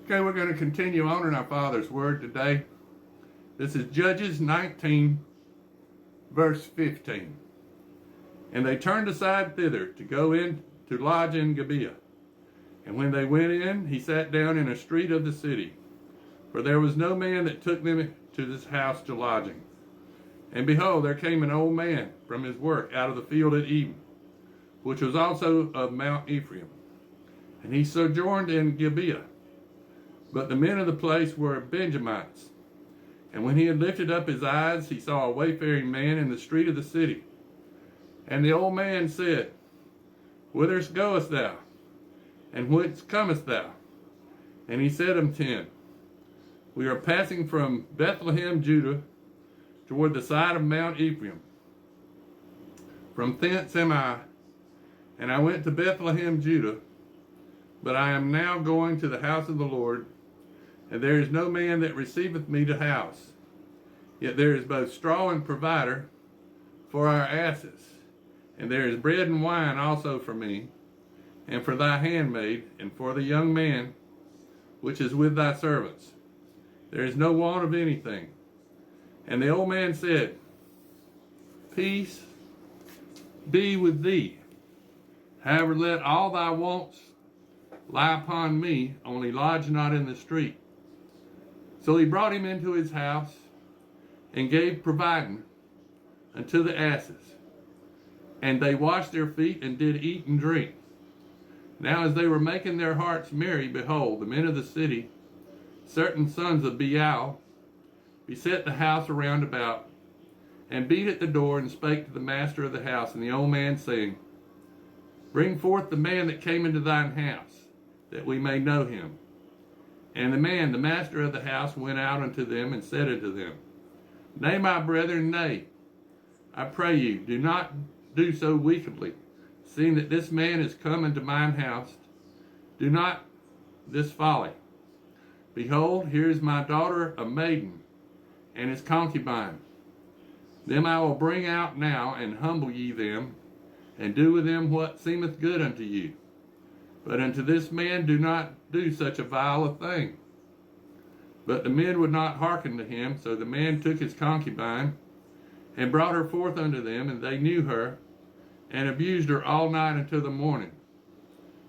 Okay, we're going to continue on in our Father's Word today. This is Judges 19, verse 15. And they turned aside thither to go in to lodge in Gibeah. And when they went in, he sat down in a street of the city, for there was no man that took them to this house to lodging. And behold, there came an old man from his work out of the field at Eden, which was also of Mount Ephraim. And he sojourned in Gibeah. But the men of the place were Benjamites. And when he had lifted up his eyes, he saw a wayfaring man in the street of the city. And the old man said, Whither goest thou? And whence comest thou? And he said unto him, We are passing from Bethlehem, Judah, toward the side of Mount Ephraim. From thence am I, and I went to Bethlehem, Judah, but I am now going to the house of the Lord, and there is no man that receiveth me to house. Yet there is both straw and provider for our asses, and there is bread and wine also for me, and for thy handmaid, and for the young man which is with thy servants. There is no want of anything. And the old man said, Peace be with thee. However, let all thy wants lie upon me, only lodge not in the street. So he brought him into his house, and gave providing unto the asses. And they washed their feet, and did eat and drink. Now as they were making their hearts merry, behold, the men of the city, certain sons of Belial, beset the house around about, and beat at the door, and spake to the master of the house and the old man, saying, Bring forth the man that came into thine house, that we may know him. And the man, the master of the house, went out unto them, and said unto them, Nay, my brethren, nay, I pray you, do not do so wickedly, seeing that this man is come into mine house. Do not this folly. Behold, here is my daughter a maiden, and his concubine. Them I will bring out now, and humble ye them, and do with them what seemeth good unto you. But unto this man do not do such a vile thing. But the men would not hearken to him, so the man took his concubine, and brought her forth unto them, and they knew her, and abused her all night until the morning.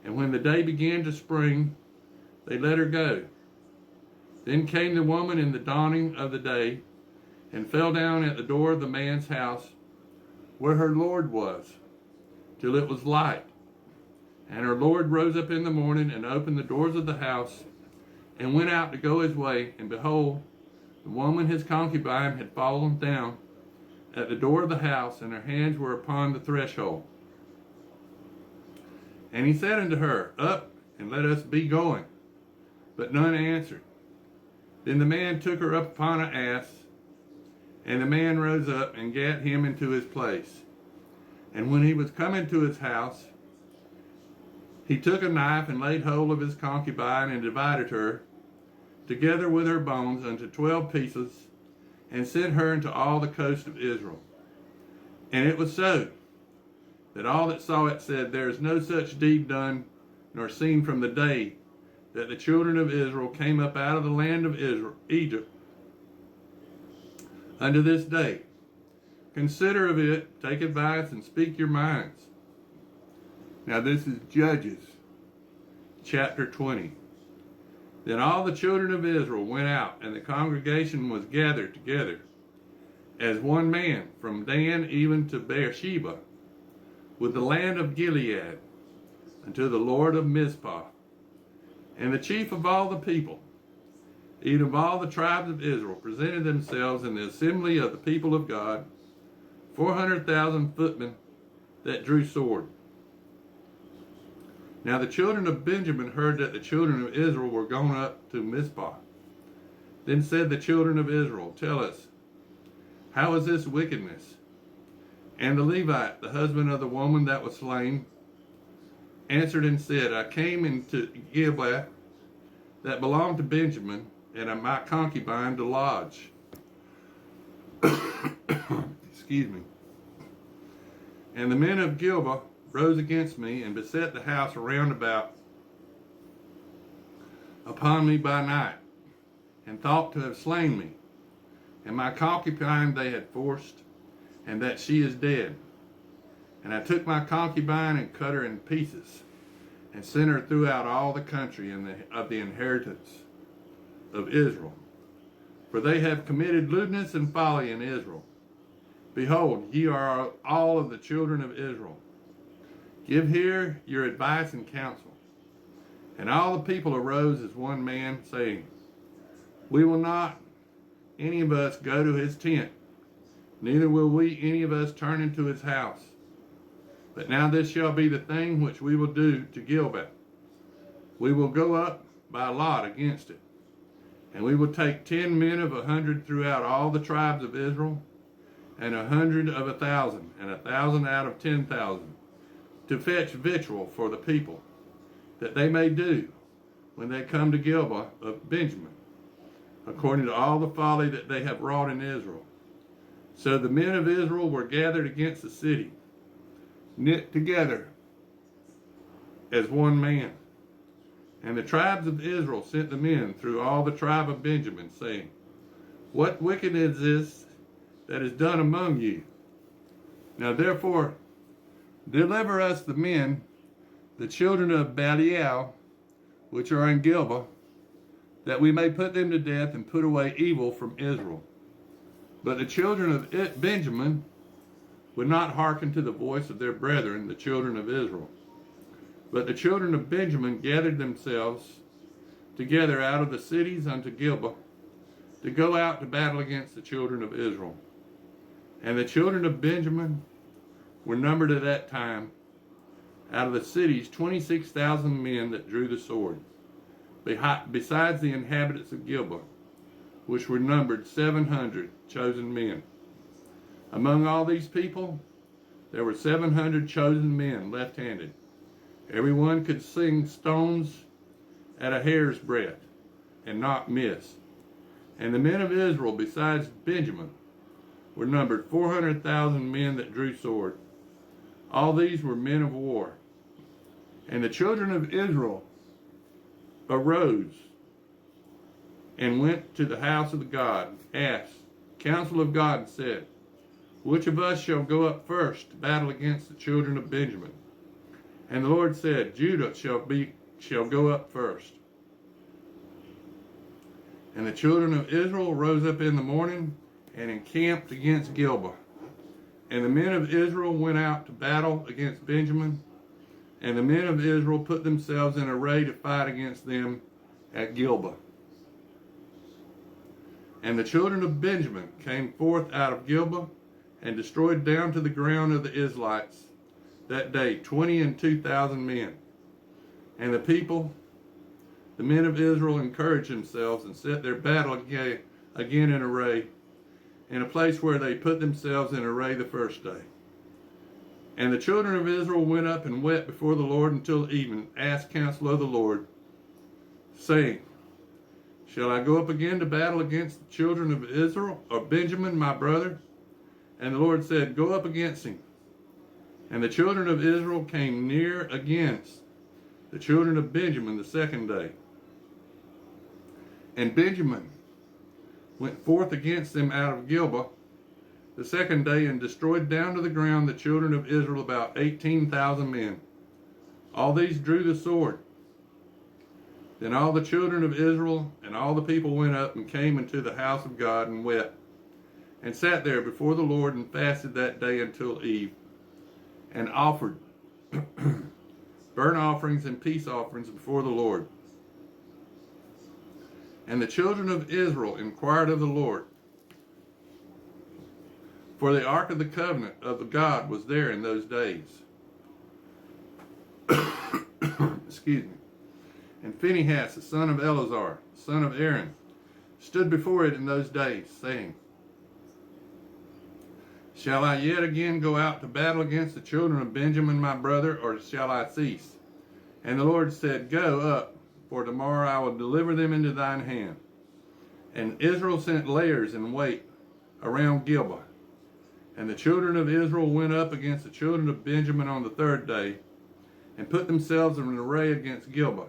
And when the day began to spring, they let her go. Then came the woman in the dawning of the day, and fell down at the door of the man's house, where her Lord was, till it was light. And her Lord rose up in the morning, and opened the doors of the house, and went out to go his way. And behold, the woman his concubine had fallen down at the door of the house, and her hands were upon the threshold. And he said unto her, Up, and let us be going. But none answered. Then the man took her up upon an ass, and the man rose up, and gat him into his place. And when he was come into his house, he took a knife, and laid hold of his concubine, and divided her, together with her bones, unto 12 pieces, and sent her into all the coast of Israel. And it was so, that all that saw it said, There is no such deed done, nor seen from the day that the children of Israel came up out of the land of Egypt, unto this day. Consider of it, take advice, and speak your minds. Now this is Judges, chapter 20. Then all the children of Israel went out, and the congregation was gathered together, as one man, from Dan even to Beersheba, with the land of Gilead, unto the Lord of Mizpah. And the chief of all the people, even of all the tribes of Israel, presented themselves in the assembly of the people of God, 400,000 footmen that drew sword. Now the children of Benjamin heard that the children of Israel were gone up to Mizpah. Then said the children of Israel, Tell us, how is this wickedness? And the Levite, the husband of the woman that was slain, answered and said, I came into Gibeah that belonged to Benjamin, and my concubine to lodge. Excuse me. And the men of Gibeah rose against me, and beset the house round about, upon me by night, and thought to have slain me. And my concubine they had forced, and that she is dead. And I took my concubine and cut her in pieces, and sent her throughout all the country of the inheritance of Israel. For they have committed lewdness and folly in Israel. Behold, ye are all of the children of Israel. Give here your advice and counsel. And all the people arose as one man, saying, We will not any of us go to his tent, neither will we any of us turn into his house. But now this shall be the thing which we will do to Gilgal. We will go up by lot against it, and we will take 10 men of 100 throughout all the tribes of Israel, and 100 of 1,000, and 1,000 out of 10,000, to fetch victual for the people, that they may do when they come to Gilgal of Benjamin, according to all the folly that they have wrought in Israel. So the men of Israel were gathered against the city, knit together as one man. And the tribes of Israel sent the men through all the tribe of Benjamin, saying, What wickedness is this that is done among you? Now therefore, deliver us the men, the children of Belial, which are in Gilgal, that we may put them to death and put away evil from Israel. But the children of Benjamin would not hearken to the voice of their brethren, the children of Israel. But the children of Benjamin gathered themselves together out of the cities unto Gilgal, to go out to battle against the children of Israel. And the children of Benjamin were numbered at that time, out of the cities 26,000 men that drew the sword, besides the inhabitants of Gilgal, which were numbered 700 chosen men. Among all these people, there were 700 chosen men left-handed. Every one could sling stones at a hair's breadth and not miss. And the men of Israel, besides Benjamin, were numbered 400,000 men that drew sword. All these were men of war. And the children of Israel arose and went to the house of God, asked counsel of God, and said, Which of us shall go up first to battle against the children of Benjamin? And the Lord said, Judah shall go up first. And the children of Israel rose up in the morning and encamped against Gilgal. And the men of Israel went out to battle against Benjamin. And the men of Israel put themselves in array to fight against them at Gilgal. And the children of Benjamin came forth out of Gilgal, and destroyed down to the ground of the Israelites that day 22,000 men. And the people, the men of Israel, encouraged themselves and set their battle again in array, in a place where they put themselves in array the first day. And the children of Israel went up and wept before the Lord until even, asked counsel of the Lord, saying, Shall I go up again to battle against the children of Israel, or Benjamin my brother? And the Lord said, Go up against him. And the children of Israel came near against the children of Benjamin the second day. And Benjamin went forth against them out of Gilgal the second day, and destroyed down to the ground the children of Israel, about 18,000 men. All these drew the sword. Then all the children of Israel and all the people went up and came into the house of God and wept, and sat there before the Lord, and fasted that day until eve, and offered burnt offerings and peace offerings before the Lord. And the children of Israel inquired of the Lord, for the ark of the covenant of the God was there in those days. Excuse me. And Phinehas, the son of Eleazar, son of Aaron, stood before it in those days, saying, Shall I yet again go out to battle against the children of Benjamin my brother, or shall I cease? And the Lord said, Go up, for tomorrow I will deliver them into thine hand. And Israel sent layers in wait around Gilgal. And the children of Israel went up against the children of Benjamin on the third day, and put themselves in array against Gilgal.